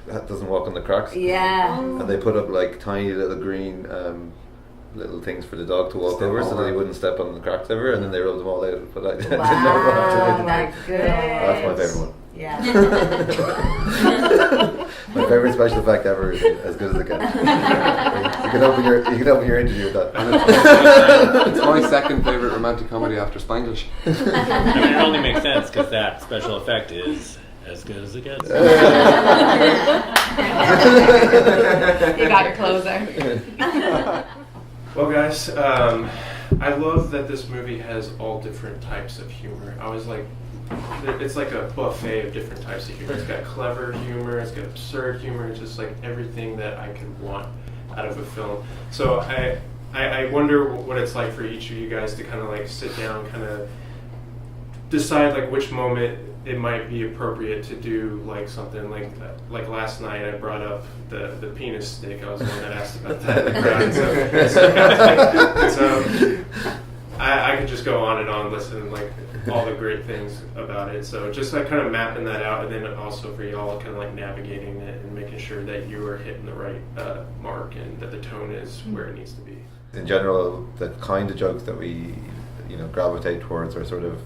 doesn't walk on the cracks. Yeah. And they put up like tiny little green little things for the dog to walk over so that he wouldn't step on the cracks ever, and then they rubbed them all out. But I didn't know Wow, what my That's my favourite one. Yeah. My favourite special effect ever is as good as it gets. You can open your interview with that. It's my second favourite romantic comedy after Spanglish. I mean, it only makes sense because that special effect is as good as it gets. You got your closer. Well, guys, I love that this movie has all different types of humor. I was like, it's like a buffet of different types of humor. It's got clever humor, it's got absurd humor, it's just like everything that I could want out of a film. So I wonder what it's like for each of you guys to kind of like sit down, kind of decide like which moment it might be appropriate to do like something like last night I brought up the penis stick. I was the one that asked about that in the crowd. So I could just go on and on listening like all the great things about it. So just like kind of mapping that out, and then also for y'all kind of like navigating it and making sure that you are hitting the right mark and that the tone is where it needs to be. In general, the kind of jokes that we gravitate towards are sort of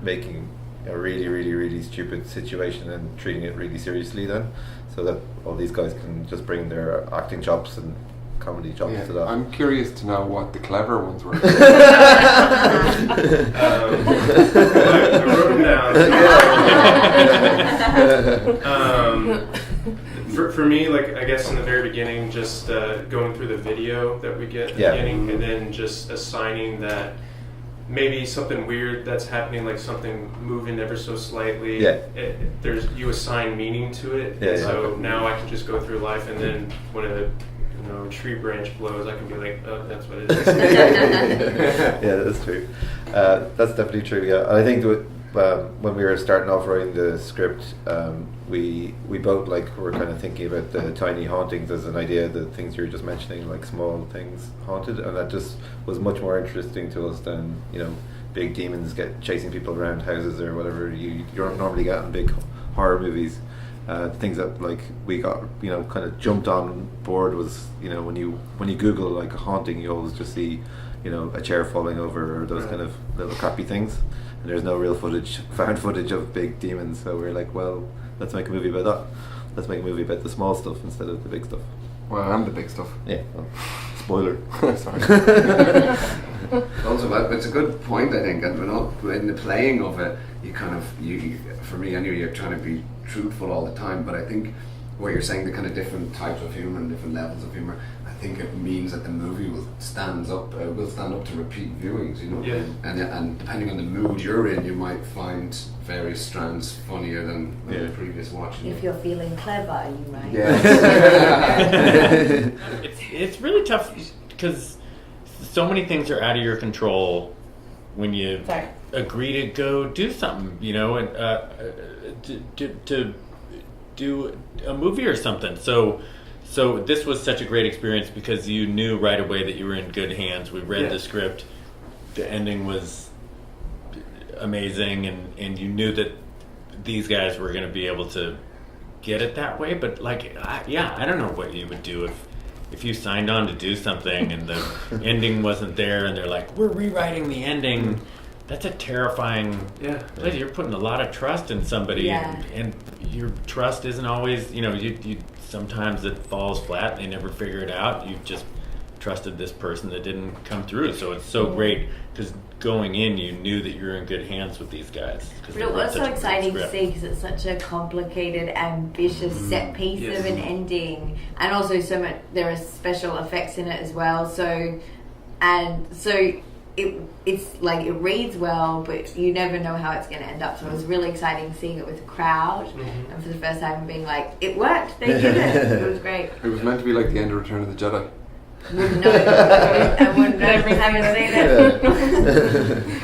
making a really, really, really stupid situation and treating it really seriously then, so that all these guys can just bring their acting chops and comedy chops to that. I'm curious to know what the clever ones were. I wrote them down. For me, like I guess in the very beginning, just going through the video that we get at the beginning, and then just assigning that maybe something weird that's happening, like something moving ever so slightly. You assign meaning to it. So now I can just go through life, and then when a tree branch blows, I can be like, oh, that's what it is. Yeah, that's true. That's definitely true. Yeah, and I think that when we were starting off writing the script, we both were kind of thinking about the tiny hauntings as an idea, the things you were just mentioning, like small things haunted, and that just was much more interesting to us than big demons chasing people around houses or whatever you don't normally get in big horror movies. Things that we got kind of jumped on board was when you Google like a haunting, you always just see a chair falling over or those kind of little crappy things, and there's no real found footage of big demons. So we're like, well, let's make a movie about that. Let's make a movie about the small stuff instead of the big stuff. Well, I'm the big stuff. Yeah. Well, spoiler. Sorry. Also, it's a good point, I think, and in the playing of it, you for me anyway, you're trying to be truthful all the time, but I think what you're saying, the kind of different types of humor and different levels of humor, I think it means that the movie will stand up to repeat viewings, and depending on the mood you're in, you might find various strands funnier than the previous watching. If you're feeling clever, you might. It's really tough because so many things are out of your control when you agree to go do something, and to do a movie or something. So this was such a great experience because you knew right away that you were in good hands. We read the script, the ending was amazing, and you knew that these guys were going to be able to get it that way. But I don't know what you would do if you signed on to do something and the ending wasn't there, and they're like, we're rewriting the ending. That's a terrifying. You're putting a lot of trust in somebody, and your trust isn't always. You sometimes it falls flat. They never figure it out. You've just trusted this person that didn't come through. So it's so great because going in, you knew that you were in good hands with these guys. But it was so exciting to see because it's such a complicated, ambitious set piece of an ending, and also so much. There are special effects in it as well. It's like it reads well, but you never know how it's going to end up. So it was really exciting seeing it with a crowd, and for the first time being like, it worked. They did it. It was great. It was meant to be like the end of Return of the Jedi. Wouldn't know. I wouldn't know every time you say that.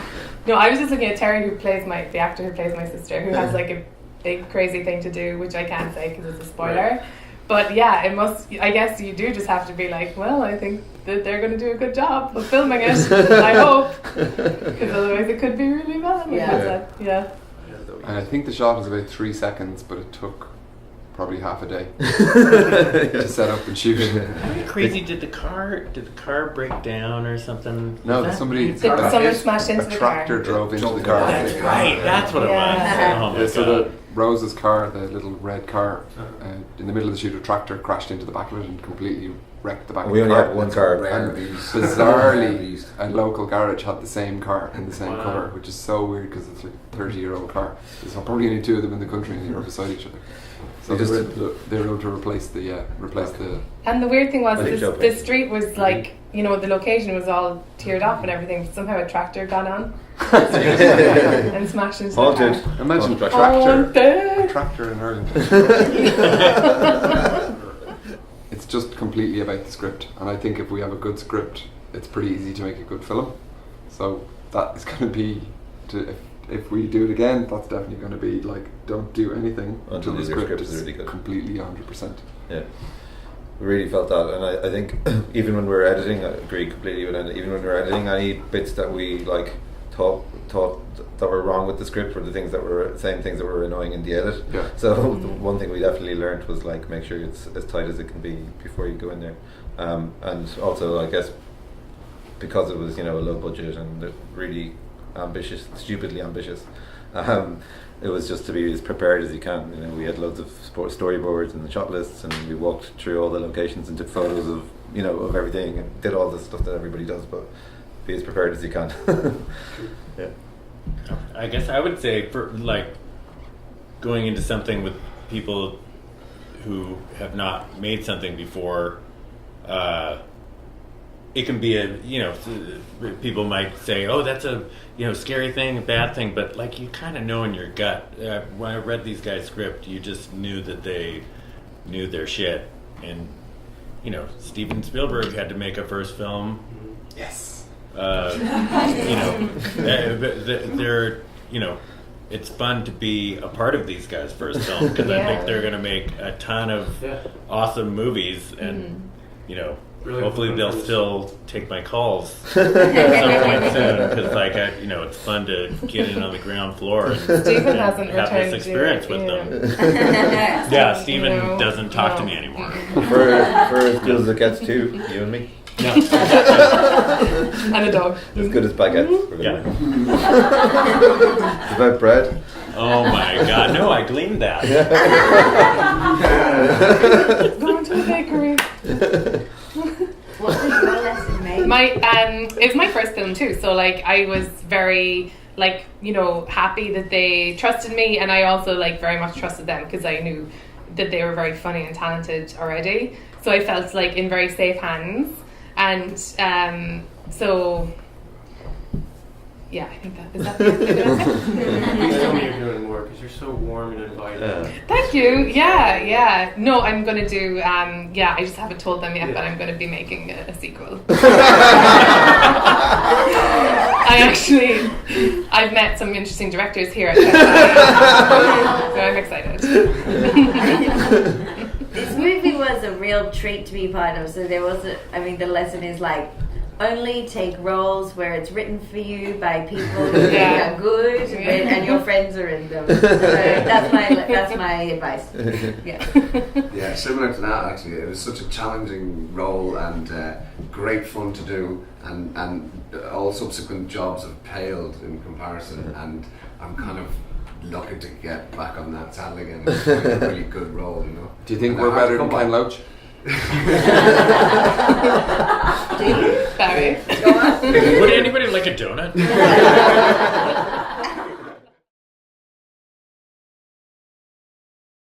No, I was just looking at Terry, the actor who plays my sister, who has like a big crazy thing to do, which I can't say because it's a spoiler. Right. But yeah, it must. I guess you do just have to be like, well, I think that they're going to do a good job of filming it. I hope, because otherwise it could be really bad. And I think the shot is about 3 seconds, but it took probably half a day to set up and shoot. How crazy did the car break down or something? No, Was that- somebody Someone smashed into a the tractor car. drove into the car. car. That's right. That's what it was. Yeah. Oh my Yeah, so god. Rose's car, the little red car, in the middle of the shoot, a tractor crashed into the back of it and completely wrecked the back We of the only car. had one car. Rare And beast. bizarrely, a local garage had the same car in the same colour, which is so weird because it's like a 30-year-old car. There's probably only two of them in the country and they were beside each other. So You they were able to replace the And the weird thing was, I think so, the street was like, you know, the location was all tiered off and everything, but somehow a tractor got on and smashed into Haunted. the car. Imagine a Haunted. tractor in Ireland. It's just completely about the script, and I think if we have a good script, it's pretty easy to make a good film. So that is going to be, if we do it again, that's definitely going to be like, don't do anything Until the the script is really good. completely 100%. Yeah, we really felt that, and I think even when we were editing, I agree completely with Enda. Even when we were editing, any bits that we like thought that were wrong with the script were the things that were saying things that were annoying in the edit. Yeah. So the one thing we definitely learned was like make sure it's as tight as it can be before you go in there, and also I guess because it was, you know, a low budget and really ambitious, stupidly ambitious. It was just to be as prepared as you can. You know, we had loads of storyboards and the shot lists, and we walked through all the locations and took photos of, you know, of everything and did all the stuff that everybody does. But be as prepared as you can. Yeah. I guess I would say for like going into something with people who have not made something before, it can be a, you know, people might say, oh, that's a, you know, scary thing, a bad thing, but like you kind of know in your gut. When I read these guys' script, you just knew that they knew their shit. And, you know, Steven Spielberg had to make a first film. Yes. You know, they're, you know, it's fun to be a part of these guys' first film because I think they're going to make a ton of awesome movies, and you know, Really hopefully fun they'll movies. still take my calls at some point soon because, like, you know, it's fun to get in on the ground floor and Stephen hasn't have returned this experience with them. Yeah. Yeah, Stephen No, doesn't talk to no. me anymore. For as good as it gets too, you and me. No. And a dog. As good as baguettes. Yeah. It's about bread. Oh my God! No, I gleaned that. Going to the bakery. What was your lesson, mate? It was my first film too, so like I was very like, you know, happy that they trusted me, and I also like very much trusted them because I knew that they were very funny and talented already. So I felt like in very safe hands, and so yeah, I think that is that the answer to that? Please tell me you're doing more because you're so warm and inviting. Thank you. Yeah. No, I'm going to do, I just haven't told them yet, but I'm going to be making a sequel. I've met some interesting directors here at Chelsea, so I'm excited. This movie was a real treat to be part of. So there was the lesson is like, only take roles where it's written for you by people who are good and your friends are in them. So that's my advice. Yeah. Yeah, similar to that actually. It was such a challenging role and great fun to do, and all subsequent jobs have paled in comparison, and I'm kind of lucky to get back on that saddle again. It's a really good role, you know. Do you think And we're I have better to than come Ken back. Loach? Do you? Barry. Go on. Would anybody like a donut?